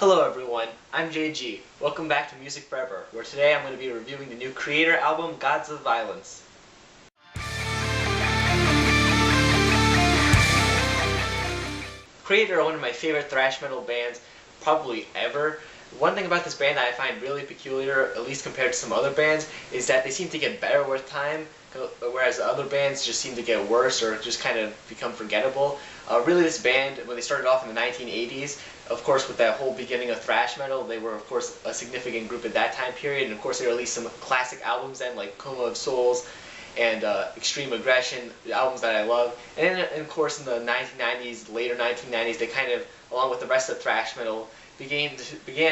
Hello everyone, I'm JG. Welcome back to Music Forever, where today I'm going to be reviewing the new Kreator album, Gods of Violence. Kreator are one of my favorite thrash metal bands, probably ever. One thing about this band that I find really peculiar, at least compared to some other bands, is that they seem to get better with time, whereas the other bands just seem to get worse or just kind of become forgettable. Really, this band, when they started off in the 1980s, of course with that whole beginning of thrash metal, they were of course a significant group at that time period, and of course they released some classic albums then, like Coma of Souls and Extreme Aggression, albums that I love. And then, of course, in the 1990s, later 1990s, they kind of, along with the rest of thrash metal, began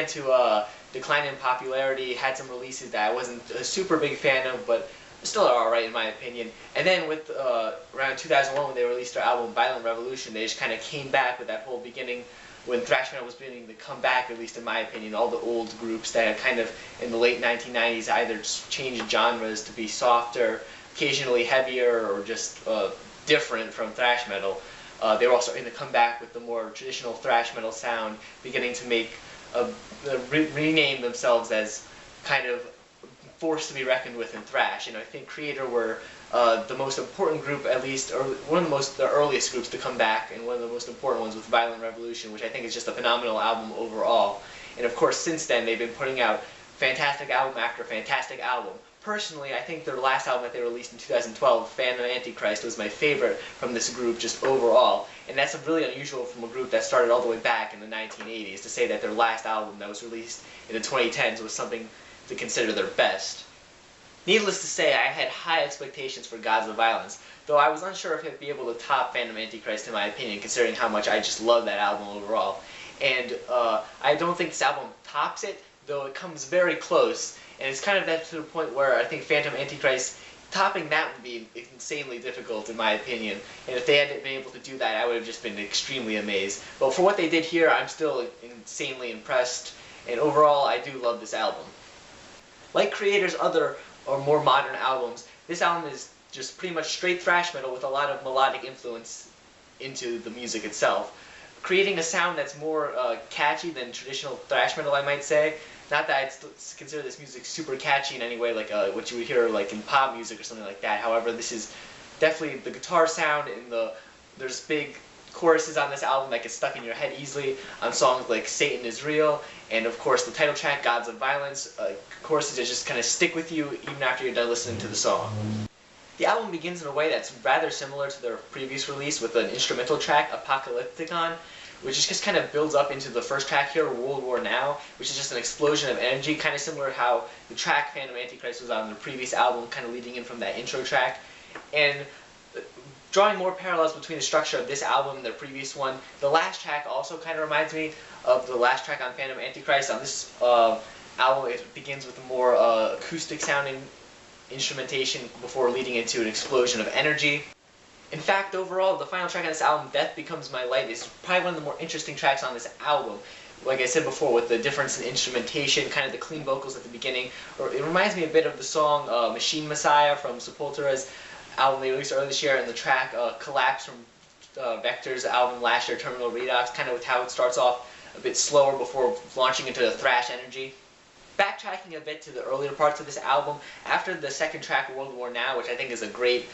to decline in popularity, had some releases that I wasn't a super big fan of, but still are alright in my opinion. And then with around 2001, when they released their album Violent Revolution, they just kind of came back with that whole beginning when thrash metal was beginning to come back, at least in my opinion. All the old groups that had kind of, in the late 1990s, either changed genres to be softer, occasionally heavier, or just different from thrash metal. They were also starting to come back with the more traditional thrash metal sound, beginning to make rename themselves as kind of force to be reckoned with in thrash. And I think Kreator were the most important group, at least, or one of the earliest groups to come back, and one of the most important ones with Violent Revolution, which I think is just a phenomenal album overall. And of course, since then, they've been putting out fantastic album after fantastic album. Personally, I think their last album that they released in 2012, Phantom Antichrist, was my favorite from this group just overall. And that's really unusual from a group that started all the way back in the 1980s to say that their last album that was released in the 2010s was something to consider their best. Needless to say, I had high expectations for Gods of Violence, though I was unsure if it'd be able to top Phantom Antichrist in my opinion, considering how much I just love that album overall. And I don't think this album tops it, though it comes very close. And it's kind of that to the point where I think Phantom Antichrist, topping that would be insanely difficult in my opinion. And if they had been able to do that, I would have just been extremely amazed. But for what they did here, I'm still insanely impressed. And overall, I do love this album. Like Kreator's other or more modern albums, this album is just pretty much straight thrash metal with a lot of melodic influence into the music itself, creating a sound that's more catchy than traditional thrash metal, I might say. Not that I'd consider this music super catchy in any way, like what you would hear like in pop music or something like that. However, this is definitely the guitar sound, and there's big choruses on this album that get stuck in your head easily on songs like Satan is Real, and of course the title track, Gods of Violence, choruses that just kind of stick with you even after you're done listening to the song. The album begins in a way that's rather similar to their previous release with an instrumental track, Apocalypticon, which just kind of builds up into the first track here, World War Now, which is just an explosion of energy, kind of similar to how the track Phantom Antichrist was on the previous album, kind of leading in from that intro track. And drawing more parallels between the structure of this album and their previous one, the last track also kind of reminds me of the last track on Phantom Antichrist. On this album, it begins with a more acoustic sounding instrumentation before leading into an explosion of energy. In fact, overall, the final track on this album, Death Becomes My Light, is probably one of the more interesting tracks on this album. Like I said before, with the difference in instrumentation, kind of the clean vocals at the beginning. It reminds me a bit of the song Machine Messiah from Sepultura's album they released earlier this year, and the track Collapse from Vector's album last year, Terminal Redox, kind of with how it starts off a bit slower before launching into the thrash energy. Backtracking a bit to the earlier parts of this album, after the second track, World War Now, which I think is a great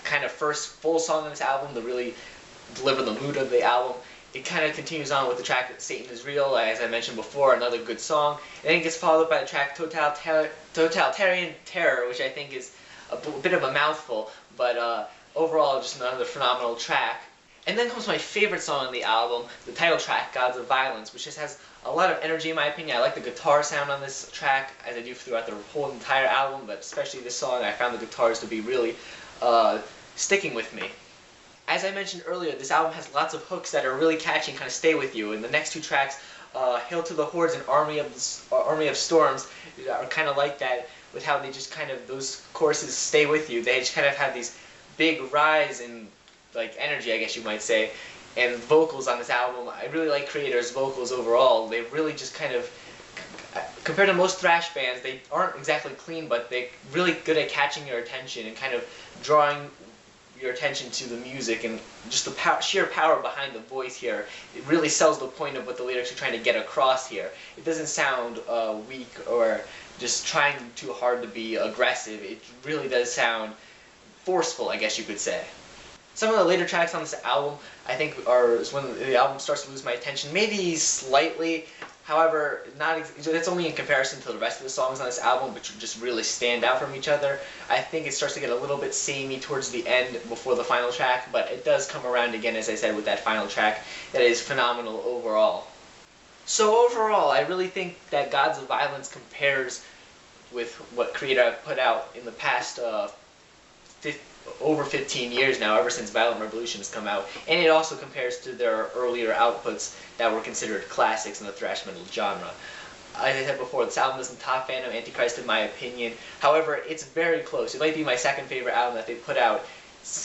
kind of first full song on this album to really deliver the mood of the album, it kind of continues on with the track Satan is Real, as I mentioned before, another good song. And then it gets followed by the track Totalitarian Terror, which I think is a bit of a mouthful, but overall just another phenomenal track. And then comes my favorite song on the album, the title track, Gods of Violence, which just has a lot of energy in my opinion. I like the guitar sound on this track, as I do throughout the whole entire album, but especially this song, I found the guitars to be really sticking with me. As I mentioned earlier, this album has lots of hooks that are really catchy and kind of stay with you, and the next two tracks, Hail to the Hordes and Army of Storms, are kind of like that, with how they just kind of, those choruses stay with you. They just kind of have these big rise in like energy, I guess you might say, and vocals on this album. I really like Kreator's vocals overall. They really just kind of, compared to most thrash bands, they aren't exactly clean, but they're really good at catching your attention and kind of drawing your attention to the music and just the sheer power behind the voice here. It really sells the point of what the lyrics are trying to get across here. It doesn't sound weak or just trying too hard to be aggressive. It really does sound forceful, I guess you could say. Some of the later tracks on this album, I think, is when the album starts to lose my attention, maybe slightly. However, it's only in comparison to the rest of the songs on this album, which just really stand out from each other. I think it starts to get a little bit samey towards the end before the final track, but it does come around again, as I said, with that final track that is phenomenal overall. So overall, I really think that Gods of Violence compares with what Kreator have put out in the past over 15 years now, ever since Violent Revolution has come out, and it also compares to their earlier outputs that were considered classics in the thrash metal genre. As I said before, this album doesn't top Phantom Antichrist in my opinion. However, it's very close. It might be my second favorite album that they put out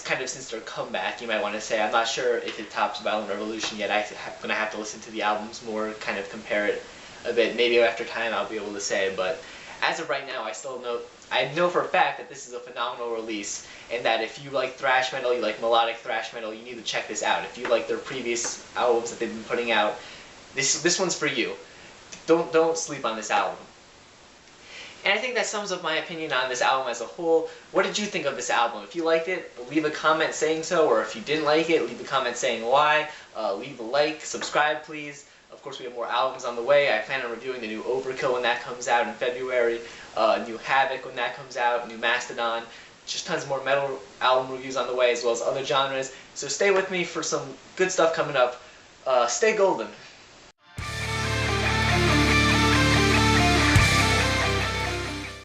kind of since their comeback, you might want to say. I'm not sure if it tops Violent Revolution yet. I'm going to have to listen to the albums more, kind of compare it a bit. Maybe after time I'll be able to say, but as of right now, I know for a fact that this is a phenomenal release, and that if you like thrash metal, you like melodic thrash metal, you need to check this out. If you like their previous albums that they've been putting out, this one's for you. Don't sleep on this album. And I think that sums up my opinion on this album as a whole. What did you think of this album? If you liked it, leave a comment saying so, or if you didn't like it, leave a comment saying why. Leave a like, subscribe please. Of course, we have more albums on the way. I plan on reviewing the new Overkill when that comes out in February, new Havoc when that comes out, new Mastodon. Just tons more metal album reviews on the way, as well as other genres. So stay with me for some good stuff coming up. Stay golden.